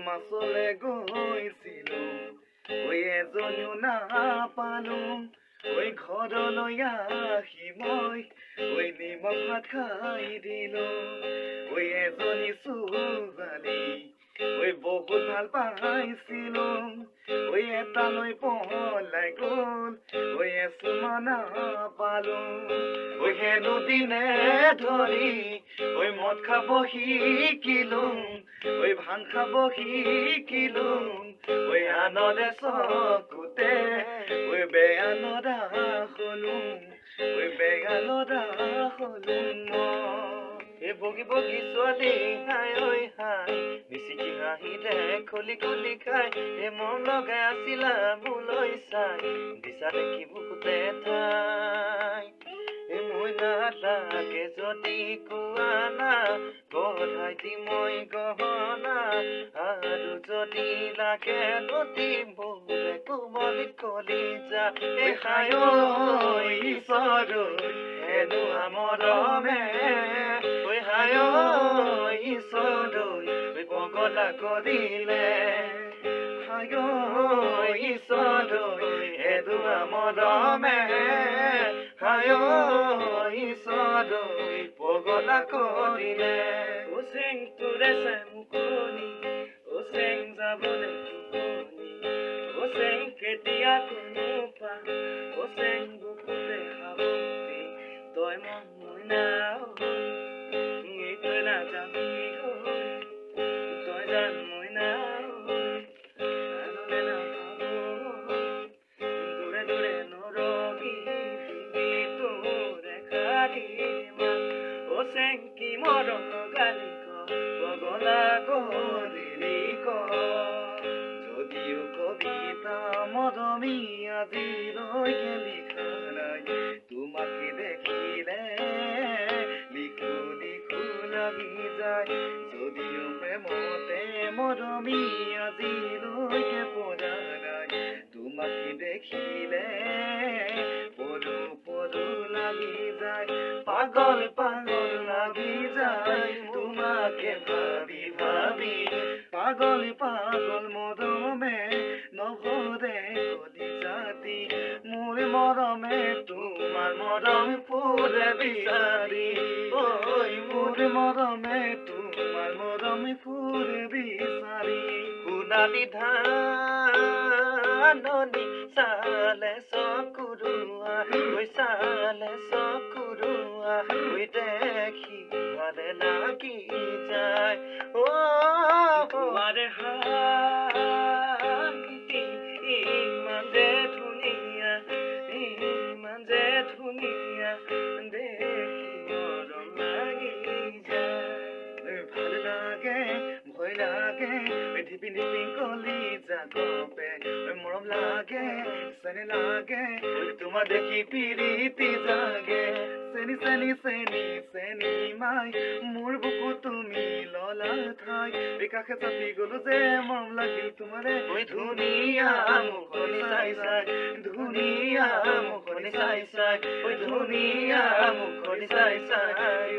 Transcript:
মাছলে গৈছিলো ঐ এজনীও নাপালো ঐ ঘৰলৈ আহি মই ঐ নিমখ ভাত খাই দিলো ঐ এজনী ছোৱালী ঐ বহুত ভাল পাইছিলো ঐ এটালৈ পলাই গ'ল ঐ এচুমা নাপালো ঐ হেনো দিনে ধৰি ঐ মদ খাব শিকিলো ঐ ভাং খাব শিকিলো ঐ আনৰে চকুতে ঐ বেয়া লৰা হলো ঐ বেয়া লৰা হলো মই বগী বগী ছোৱালী হাই ঐ হাই মিচিকি হাঁহিলে খলি খলি খাই মন লগাই আছিলা মোলৈ চাই দিছা দেখি বুকুতে ঠাই মই নালাগে যদি কোৱানা গঢ়াই দি মই গহনা আৰু যদি লাগে নদী মোৰে কোমলি কলিজা হাই ঐ ঈশ্বৰ হেনো আমৰমে ঐ হাই ঐ ঈশ্বৰ পগলা কৰিলে হাই ঐ ঈশ্বৰ হেনো আমৰমে হাই ঐ ঈশ্বৰ পগলা কৰিলে ওচেং তোৰে চাই মুকনি ওচেং যাবলৈ টোপনি ওচেং কেতিয়া কোনো পা ওচেং বুকুতে সাৱতি তই মন মই নাও তই নাযাবি তই জান মই নাও দূৰে দূৰে নৰবি তোৰে খালি ওচেং কি মৰম গালি পগলা কৰিলি যদিও কবিতা মৰমী আজিলৈকে লিখা নাই তোমাকে দেখিলে লিখো লিখো লাগি যায় যদিও প্ৰেমতে মৰমী আজিলৈকে পঢ়া নাই তোমাকে দেখিলে পঢ়ো পঢ়ো লাগি যায় পাগল পাগল লাগি যায় তোমাকে ভাবি ভাবি পাগল পাগল মৰমে নভৰে কলি জাতি মোৰ মৰমে তোমাৰ মৰম ফুৰে বিচাৰি ঐ মোৰ মৰমে তোমাৰ মৰম ফুৰে বিচাৰি সোণালী ধাননি চালে চকুৰুৱা ঐ চালে চকুৰুৱা ঐ দেখি ভালে লাগি যায় তোমাৰে হাঁহি ইমান যে ধুনীয়া দেখি মৰম লাগি যায় ভাল লাগে ভয় লাগে ধিপি ধিপি কলি জাগপে মৰম লাগে চেনি লাগে তোমাৰ দেখি পিৰিতি জাগে চেনি চেনি চেনি চেনি মাই মোৰ বুকু তুমি ললা ঠাই কাষে চাপি গলো যে মৰম লাগিল তোমাৰে ধুনীয়া মুখনি চাই চাই ধুনীয়া মুখনি চাই চাই ধুনীয়া মুখনি চাই চাই